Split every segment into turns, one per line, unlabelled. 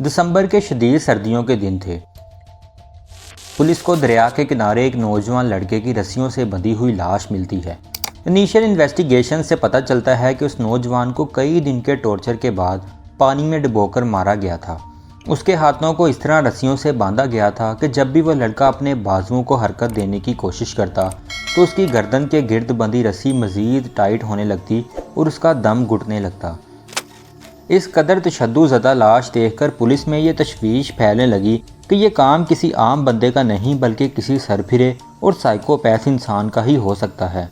दिसंबर के शदीद सर्दियों के दिन थे। पुलिस को दरिया के किनारे एक नौजवान लड़के की रस्सियों से बंधी हुई लाश मिलती है। इनिशियल इन्वेस्टिगेशन से पता चलता है कि उस नौजवान को कई दिन के टॉर्चर के बाद पानी में डुबोकर मारा गया था। उसके हाथों को इस तरह रस्सियों से बांधा गया था कि जब भी वह लड़का अपने बाजुओं को हरकत देने की कोशिश करता तो उसकी गर्दन के गिर्द बंधी रस्सी मज़ीद टाइट होने लगती और उसका दम घुटने लगता। इस कदर तशद्दुज़दा लाश देखकर पुलिस में ये तशवीश फैलने लगी कि ये काम किसी आम बंदे का नहीं बल्कि किसी सरफिरे और साइकोपैथ इंसान का ही हो सकता है।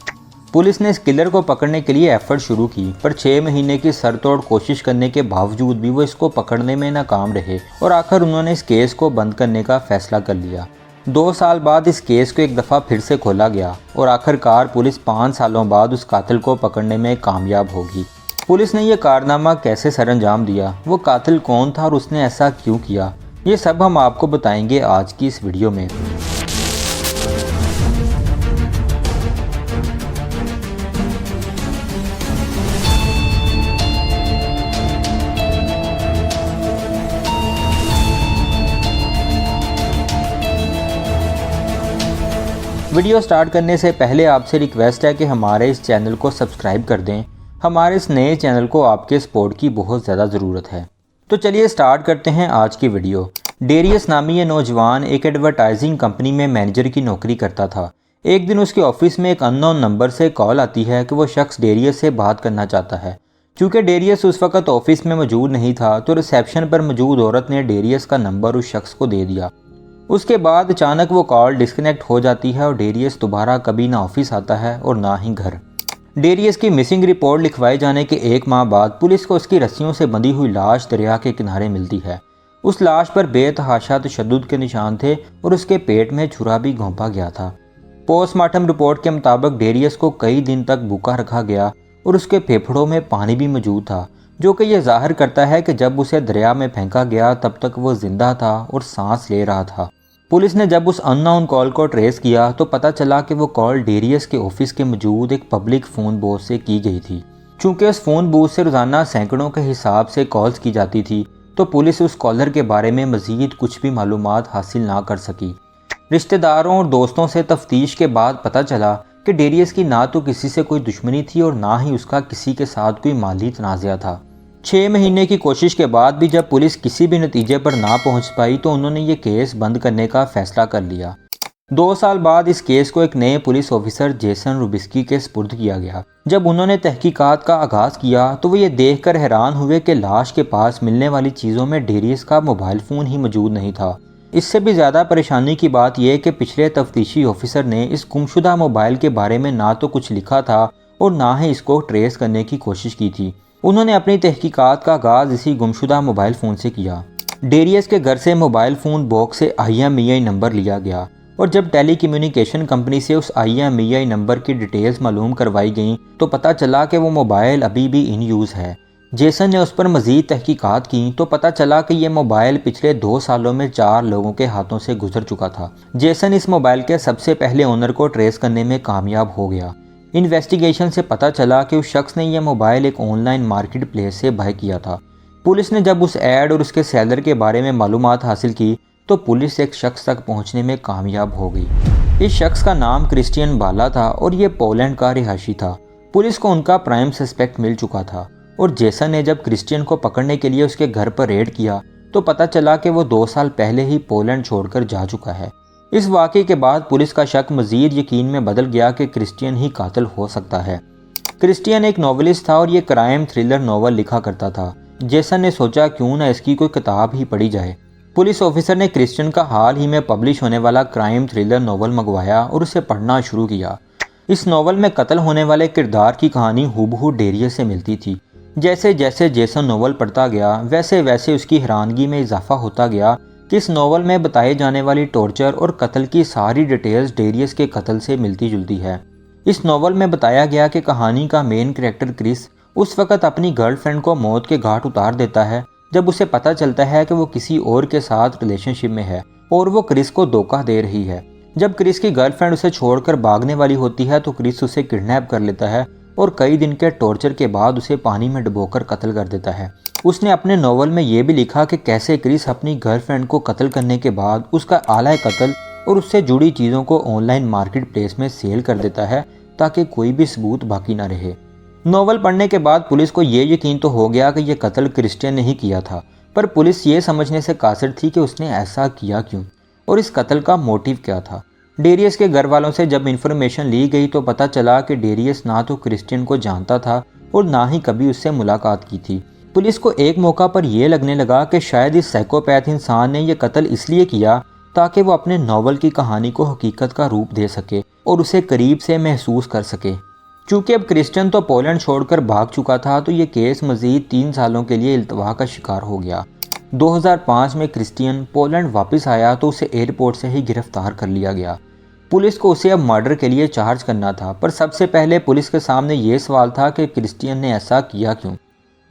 पुलिस ने इस किलर को पकड़ने के लिए एफर्ट शुरू की, पर 6 महीने की सरतोड़ कोशिश करने के बावजूद भी वो इसको पकड़ने में नाकाम रहे और आखिर उन्होंने इस केस को बंद करने का फैसला कर लिया। 2 साल बाद इस केस को एक दफ़ा फिर से खोला गया और आखिरकार पुलिस 5 सालों बाद उस कातिल को पकड़ने में कामयाब होगी। पुलिस ने यह कारनामा कैसे सरअंजाम दिया, वो कातिल कौन था और उसने ऐसा क्यों किया, ये सब हम आपको बताएंगे आज की इस वीडियो में। वीडियो स्टार्ट करने से पहले आपसे रिक्वेस्ट है कि हमारे इस चैनल को सब्सक्राइब कर दें। हमारे इस नए चैनल को आपके सपोर्ट की बहुत ज़्यादा ज़रूरत है। तो चलिए स्टार्ट करते हैं आज की वीडियो। डेरियस नामी ये नौजवान एक एडवर्टाइजिंग कंपनी में मैनेजर की नौकरी करता था। एक दिन उसके ऑफिस में एक अननोन नंबर से कॉल आती है कि वो शख्स डेरियस से बात करना चाहता है। चूँकि डेरियस उस वक्त ऑफिस में मौजूद नहीं था तो रिसेप्शन पर मौजूद औरत ने डेरियस का नंबर उस शख्स को दे दिया। उसके बाद अचानक वो कॉल डिस्कनेक्ट हो जाती है और डेरियस दोबारा कभी ना ऑफिस आता है और ना ही घर। डेरियस की मिसिंग रिपोर्ट लिखवाए जाने के 1 माह बाद पुलिस को उसकी रस्सियों से बंधी हुई लाश दरिया के किनारे मिलती है। उस लाश पर बेतहाशा तशद्दुद के निशान थे और उसके पेट में छुरा भी घोंपा गया था। पोस्टमार्टम रिपोर्ट के मुताबिक डेरियस को कई दिन तक भूखा रखा गया और उसके फेफड़ों में पानी भी मौजूद था, जो कि यह जाहिर करता है कि जब उसे दरिया में फेंका गया तब तक वो जिंदा था और सांस ले रहा था। पुलिस ने जब उस अननोन कॉल को ट्रेस किया तो पता चला कि वो कॉल डेरियस के ऑफिस के मौजूद एक पब्लिक फ़ोन बूथ से की गई थी। चूँकि उस फ़ोन बूथ से रोज़ाना सैकड़ों के हिसाब से कॉल्स की जाती थी तो पुलिस उस कॉलर के बारे में मज़ीद कुछ भी मालूमात हासिल ना कर सकी। रिश्तेदारों और दोस्तों से तफ्तीश के बाद पता चला कि डेरियस की ना तो किसी से कोई दुश्मनी थी और ना ही उसका किसी के साथ कोई माली तनाज़ा था। 6 महीने की कोशिश के बाद भी जब पुलिस किसी भी नतीजे पर ना पहुंच पाई तो उन्होंने ये केस बंद करने का फैसला कर लिया। 2 साल बाद इस केस को एक नए पुलिस ऑफिसर जेसन रुबिस्की के सुपुर्द किया गया। जब उन्होंने तहकीकात का आगाज़ किया तो वो ये देखकर हैरान हुए कि लाश के पास मिलने वाली चीज़ों में डेरियस का मोबाइल फ़ोन ही मौजूद नहीं था। इससे भी ज़्यादा परेशानी की बात यह कि पिछले तफ्तीशी ऑफिसर ने इस गुमशुदा मोबाइल के बारे में ना तो कुछ लिखा था और ना ही इसको ट्रेस करने की कोशिश की थी। उन्होंने अपनी तहकीकात का आगाज़ इसी गुमशुदा मोबाइल फ़ोन से किया। डेरियस के घर से मोबाइल फ़ोन बॉक्स से IMEI नंबर लिया गया और जब टेली कम्युनिकेशन कंपनी से उस IMEI नंबर की डिटेल्स मालूम करवाई गईं तो पता चला कि वो मोबाइल अभी भी इन यूज़ है। जेसन ने उस पर मज़ीद तहकीकात की तो पता चला कि यह मोबाइल पिछले 2 सालों में 4 लोगों के हाथों से गुजर चुका था। जेसन इस मोबाइल के सबसे पहले ओनर को ट्रेस करने में कामयाब हो गया। इन्वेस्टिगेशन से पता चला कि उस शख्स ने यह मोबाइल एक ऑनलाइन मार्केट प्लेस से बाय किया था। पुलिस ने जब उस ऐड और उसके सेलर के बारे में मालूमात हासिल की तो पुलिस एक शख्स तक पहुंचने में कामयाब हो गई। इस शख्स का नाम क्रिश्चियन बाला था और ये पोलैंड का रिहायशी था। पुलिस को उनका प्राइम सस्पेक्ट मिल चुका था और जेसन ने जब क्रिश्चियन को पकड़ने के लिए उसके घर पर रेड किया तो पता चला कि वो 2 साल पहले ही पोलैंड छोड़कर जा चुका है। इस वाक़े के बाद पुलिस का शक मज़ीद यकीन में बदल गया कि क्रिश्चियन ही कातिल हो सकता है। क्रिश्चियन एक नॉवेलिस्ट था और ये क्राइम थ्रिलर नॉवल लिखा करता था। जेसन ने सोचा क्यों ना इसकी कोई किताब ही पढ़ी जाए। पुलिस ऑफिसर ने क्रिश्चियन का हाल ही में पब्लिश होने वाला क्राइम थ्रिलर नॉवल मंगवाया और उसे पढ़ना शुरू किया। इस नॉवल में कत्ल होने वाले किरदार की कहानी हूबहू डेरियस से मिलती थी। जैसे जैसे जेसन नॉवल पढ़ता गया वैसे वैसे उसकी हैरानगी में इजाफा होता गया कि इस नॉवल में बताए जाने वाली टॉर्चर और कत्ल की सारी डिटेल्स डेरियस के कत्ल से मिलती जुलती है। इस नॉवल में बताया गया कि कहानी का मेन कैरेक्टर क्रिस उस वक्त अपनी गर्लफ्रेंड को मौत के घाट उतार देता है जब उसे पता चलता है कि वो किसी और के साथ रिलेशनशिप में है और वो क्रिस को धोखा दे रही है। जब क्रिस की गर्लफ्रेंड उसे छोड़कर भागने वाली होती है तो क्रिस उसे किडनैप कर लेता है और कई दिन के टॉर्चर के बाद उसे पानी में डुबोकर कत्ल कर देता है। उसने अपने नॉवल में ये भी लिखा कि कैसे क्रिस अपनी गर्लफ्रेंड को कत्ल करने के बाद उसका आला कत्ल और उससे जुड़ी चीज़ों को ऑनलाइन मार्केट प्लेस में सेल कर देता है ताकि कोई भी सबूत बाकी ना रहे। नॉवल पढ़ने के बाद पुलिस को ये यकीन तो हो गया कि यह कत्ल क्रिश्चियन ने ही किया था, पर पुलिस ये समझने से कासिर थी कि उसने ऐसा किया क्यों और इस कत्ल का मोटिव क्या था। डेरियस के घर वालों से जब इन्फॉर्मेशन ली गई तो पता चला कि डेरियस ना तो क्रिश्चियन को जानता था और ना ही कभी उससे मुलाकात की थी। पुलिस को एक मौका पर यह लगने लगा कि शायद इस साइकोपैथ इंसान ने यह कत्ल इसलिए किया ताकि वो अपने नॉवल की कहानी को हकीकत का रूप दे सके और उसे करीब से महसूस कर सके। चूँकि अब क्रिश्चियन तो पोलैंड छोड़कर भाग चुका था तो ये केस मज़ीद 3 सालों के लिए इल्तवा का शिकार हो गया। 2005 में क्रिश्चियन पोलैंड वापस आया तो उसे एयरपोर्ट से ही गिरफ्तार कर लिया गया। पुलिस को उसे अब मर्डर के लिए चार्ज करना था, पर सबसे पहले पुलिस के सामने ये सवाल था कि क्रिश्चियन ने ऐसा किया क्यों।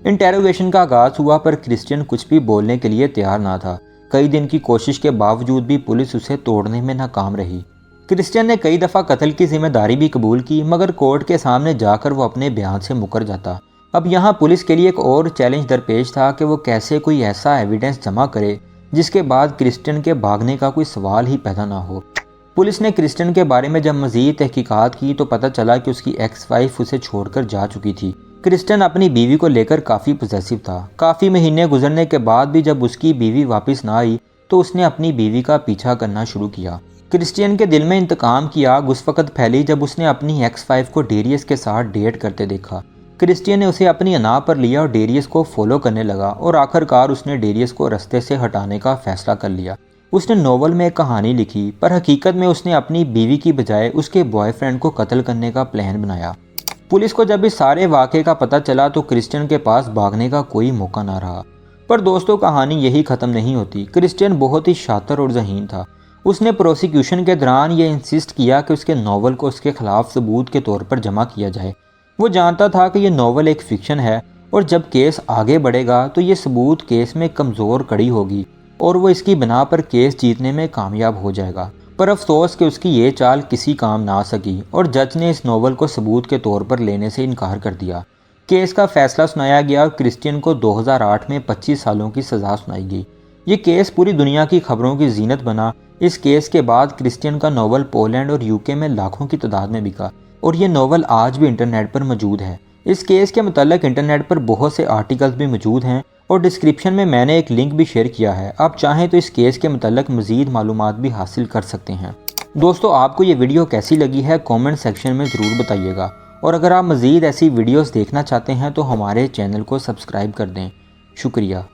इंटेरोगेशन का आगाज़ हुआ पर क्रिश्चियन कुछ भी बोलने के लिए तैयार ना था। कई दिन की कोशिश के बावजूद भी पुलिस उसे तोड़ने में नाकाम रही। क्रिश्चियन ने कई दफ़ा कत्ल की जिम्मेदारी भी कबूल की, मगर कोर्ट के सामने जाकर वो अपने बयान से मुकर जाता। अब यहाँ पुलिस के लिए एक और चैलेंज दरपेश था कि वो कैसे कोई ऐसा एविडेंस जमा करे जिसके बाद क्रिश्चियन के भागने का कोई सवाल ही पैदा ना हो। पुलिस ने क्रिश्चियन के बारे में जब मज़ीद तहकीकात की तो पता चला कि उसकी एक्स वाइफ उसे छोड़कर जा चुकी थी। क्रिश्चियन अपनी बीवी को लेकर काफ़ी पॉसेसिव था। काफ़ी महीने गुजरने के बाद भी जब उसकी बीवी वापस ना आई तो उसने अपनी बीवी का पीछा करना शुरू किया। क्रिश्चियन के दिल में इंतकाम की आग उस वक्त फैली जब उसने अपनी एक्स वाइफ को डेरियस के साथ डेट करते देखा। क्रिश्चियन ने उसे अपनी अना पर लिया और डेरियस को फॉलो करने लगा और आखिरकार उसने डेरियस को रास्ते से हटाने का फैसला कर लिया। उसने नोवेल में एक कहानी लिखी, पर हकीकत में उसने अपनी बीवी की बजाय उसके बॉयफ्रेंड को कत्ल करने का प्लान बनाया। पुलिस को जब इस सारे वाक़े का पता चला तो क्रिश्चियन के पास भागने का कोई मौका ना रहा। पर दोस्तों, कहानी यही ख़त्म नहीं होती। क्रिश्चियन बहुत ही शातिर और ज़हीन था। उसने प्रोसिक्यूशन के दौरान ये इंसिस्ट किया कि उसके नॉवल को उसके खिलाफ सबूत के तौर पर जमा किया जाए। वो जानता था कि यह नॉवल एक फ़िक्शन है और जब केस आगे बढ़ेगा तो ये सबूत केस में कमज़ोर कड़ी होगी और वो इसकी बिना पर केस जीतने में कामयाब हो जाएगा। पर अफसोस कि उसकी ये चाल किसी काम ना सकी और जज ने इस नॉवल को सबूत के तौर पर लेने से इनकार कर दिया। केस का फैसला सुनाया गया और क्रिश्चियन को 2008 में 25 सालों की सज़ा सुनाई गई। ये केस पूरी दुनिया की खबरों की जीनत बना। इस केस के बाद क्रिश्चियन का नॉवल पोलैंड और यूके में लाखों की तादाद में बिका और ये नॉवल आज भी इंटरनेट पर मौजूद है। इस केस के मुताल्लिक इंटरनेट पर बहुत से आर्टिकल्स भी मौजूद हैं और डिस्क्रिप्शन में मैंने एक लिंक भी शेयर किया है। आप चाहें तो इस केस के मुताल्लिक मज़ीद मालूमात भी हासिल कर सकते हैं। दोस्तों, आपको ये वीडियो कैसी लगी है कमेंट सेक्शन में ज़रूर बताइएगा और अगर आप मज़ीद ऐसी वीडियोस देखना चाहते हैं तो हमारे चैनल को सब्सक्राइब कर दें। शुक्रिया।